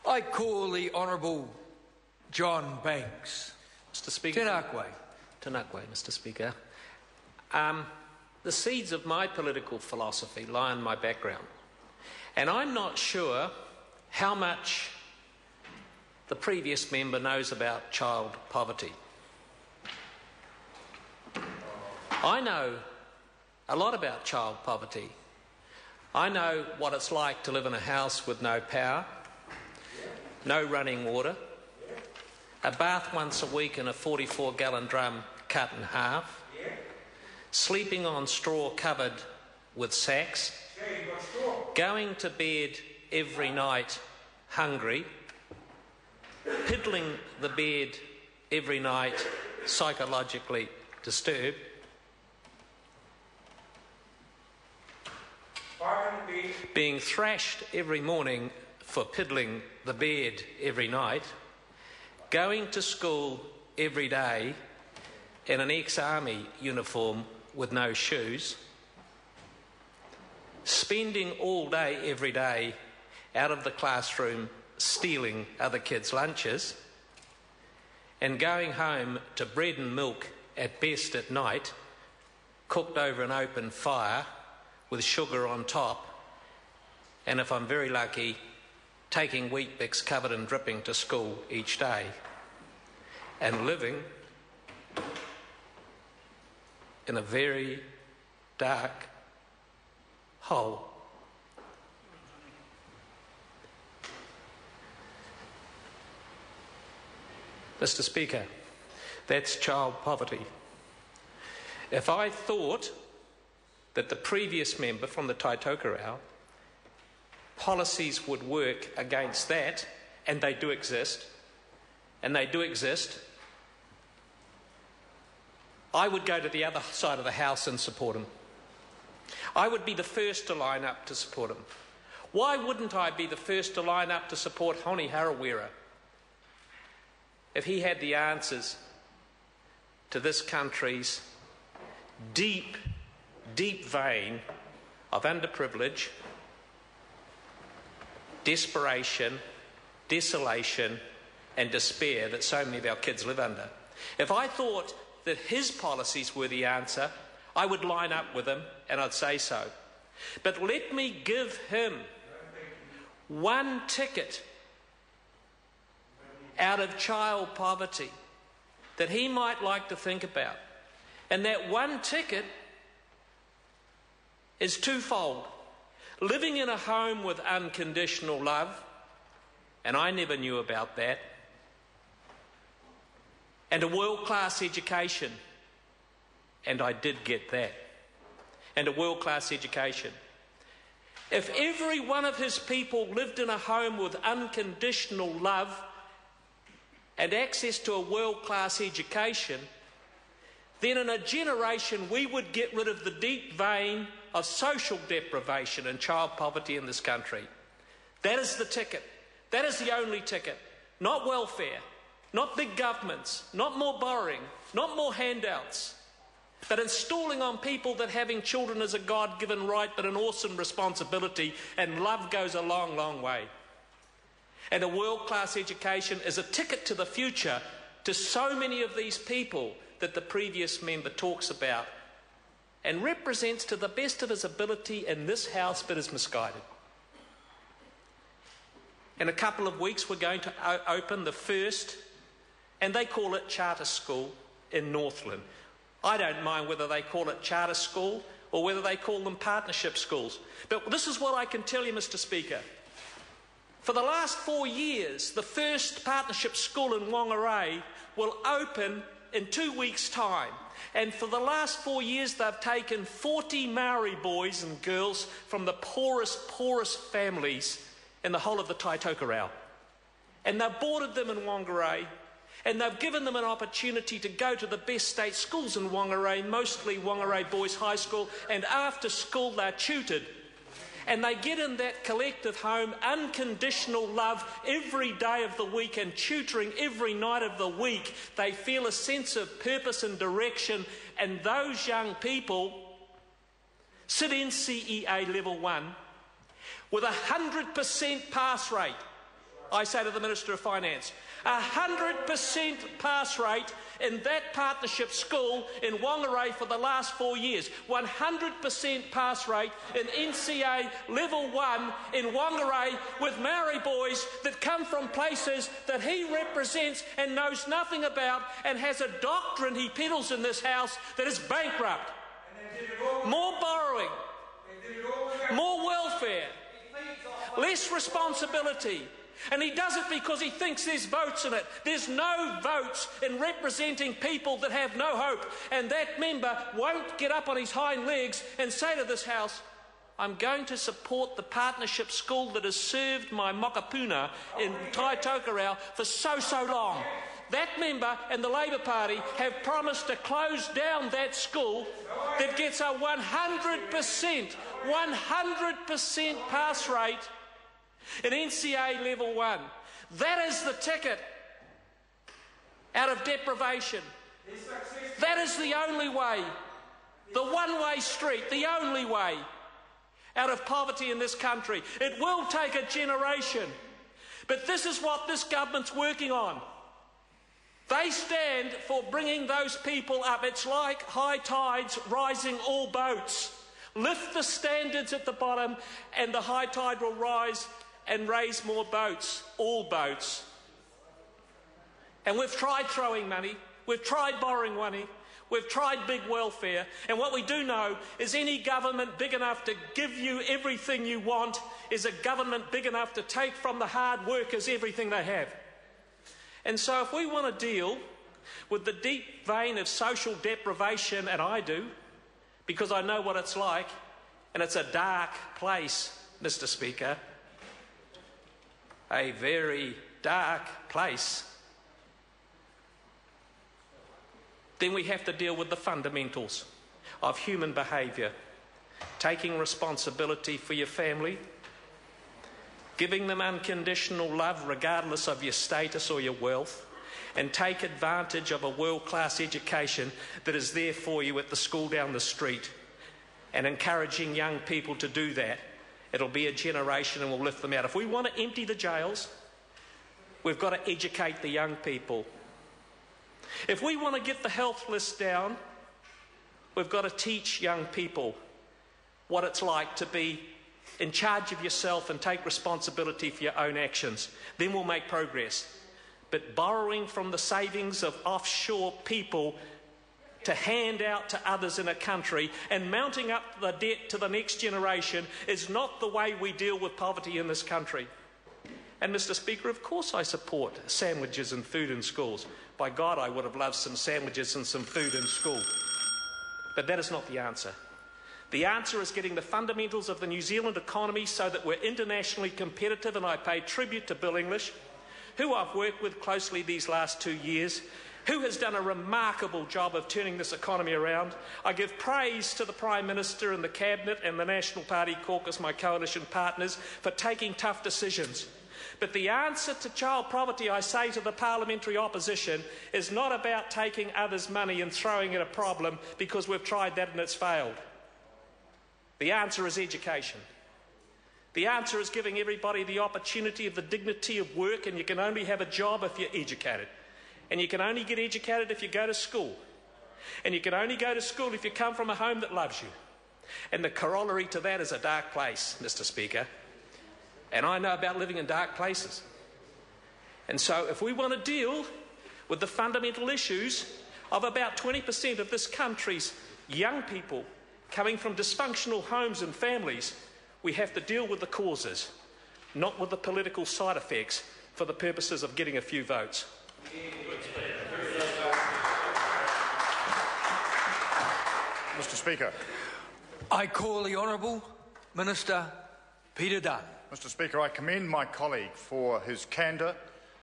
I call the Honourable John Banks. Mr. Speaker. Tanakwe, Mr. Speaker. The seeds of my political philosophy lie in my background. And I'm not sure how much the previous member knows about child poverty. I know a lot about child poverty. I know what it's like to live in a house with no power, no running water, a bath once a week in a 44-gallon drum cut in half, sleeping on straw covered with sacks, going to bed every night hungry, piddling the bed every night psychologically disturbed, being thrashed every morning for piddling the bed every night, going to school every day in an ex-army uniform with no shoes, spending all day every day out of the classroom stealing other kids' lunches, and going home to bread and milk at best at night, cooked over an open fire with sugar on top, and if I'm very lucky, taking Weet-Bix covered in dripping to school each day, and living in a very dark hole. Mr. Speaker, that's child poverty. If I thought that the previous member from the Taitokerau policies would work against that, and they do exist, I would go to the other side of the house and support him. I would be the first to line up to support him. Why wouldn't I be the first to line up to support Honi Harawira if he had the answers to this country's deep, deep vein of underprivilege, desperation, desolation and despair that so many of our kids live under? If I thought that his policies were the answer, I would line up with him and I'd say so. But let me give him one ticket out of child poverty that he might like to think about. And that one ticket is twofold. Living in a home with unconditional love, and I never knew about that, and a world-class education, and I did get that, and a world-class education. If every one of his people lived in a home with unconditional love and access to a world-class education, then in a generation we would get rid of the deep vein of social deprivation and child poverty in this country. That is the ticket. That is the only ticket. Not welfare, not big governments, not more borrowing, not more handouts, but installing on people that having children is a God-given right but an awesome responsibility, and love goes a long, long way. And a world-class education is a ticket to the future to so many of these people that the previous member talks about and represents to the best of his ability in this House, but is misguided. In a couple of weeks we're going to open the first, and they call it charter school, in Northland. I don't mind whether they call it charter school or whether they call them partnership schools. But this is what I can tell you, Mr. Speaker. For the last 4 years, the first partnership school in Whangarei will open in 2 weeks' time. And for the last 4 years, they've taken 40 Maori boys and girls from the poorest families in the whole of the Taitokerau. And they've boarded them in Whangarei, and they've given them an opportunity to go to the best state schools in Whangarei, mostly Whangarei Boys High School, and after school they're tutored. And they get in that collective home, unconditional love every day of the week and tutoring every night of the week. They feel a sense of purpose and direction, and those young people sit in CEA level 1 with 100% pass rate. I say to the Minister of Finance, 100% pass rate in that partnership school in Whangarei for the last 4 years. 100% pass rate in NCA Level 1 in Whangarei with Maori boys that come from places that he represents and knows nothing about, and has a doctrine he peddles in this house that is bankrupt. More borrowing, more welfare, less responsibility. And he does it because he thinks there's votes in it. There's no votes in representing people that have no hope. And that member won't get up on his hind legs and say to this House, I'm going to support the partnership school that has served my mokapuna in Tai Tokerau for so long. That member and the Labour Party have promised to close down that school that gets a 100% pass rate in NCA Level 1. That is the ticket out of deprivation. That is the only way, the one-way street, the only way out of poverty in this country. It will take a generation, but this is what this government's working on. They stand for bringing those people up. It's like high tides rising all boats. Lift the standards at the bottom and the high tide will rise and raise more boats, all boats. And we've tried throwing money, we've tried borrowing money, we've tried big welfare, and what we do know is any government big enough to give you everything you want is a government big enough to take from the hard workers everything they have. And so if we want to deal with the deep vein of social deprivation, and I do, because I know what it's like, and it's a dark place, Mr. Speaker, a very dark place, then we have to deal with the fundamentals of human behaviour. Taking responsibility for your family, giving them unconditional love regardless of your status or your wealth, and take advantage of a world-class education that is there for you at the school down the street, and encouraging young people to do that. It'll be a generation and we'll lift them out. If we want to empty the jails, we've got to educate the young people. If we want to get the health list down, we've got to teach young people what it's like to be in charge of yourself and take responsibility for your own actions. Then we'll make progress. But borrowing from the savings of offshore people to hand out to others in a country and mounting up the debt to the next generation is not the way we deal with poverty in this country. And Mr. Speaker, of course I support sandwiches and food in schools. By God, I would have loved some sandwiches and some food in school. But that is not the answer. The answer is getting the fundamentals of the New Zealand economy so that we're internationally competitive, and I pay tribute to Bill English, who I've worked with closely these last 2 years, who has done a remarkable job of turning this economy around. I give praise to the Prime Minister and the Cabinet and the National Party caucus, my coalition partners, for taking tough decisions. But the answer to child poverty, I say to the parliamentary opposition, is not about taking others' money and throwing at a problem because we've tried that and it's failed. The answer is education. The answer is giving everybody the opportunity of the dignity of work, and you can only have a job if you're educated. And you can only get educated if you go to school. And you can only go to school if you come from a home that loves you. And the corollary to that is a dark place, Mr. Speaker. And I know about living in dark places. And so if we want to deal with the fundamental issues of about 20% of this country's young people coming from dysfunctional homes and families, we have to deal with the causes, not with the political side effects for the purposes of getting a few votes. Mr. Speaker. I call the Honourable Minister Peter Dunn. Mr. Speaker, I commend my colleague for his candour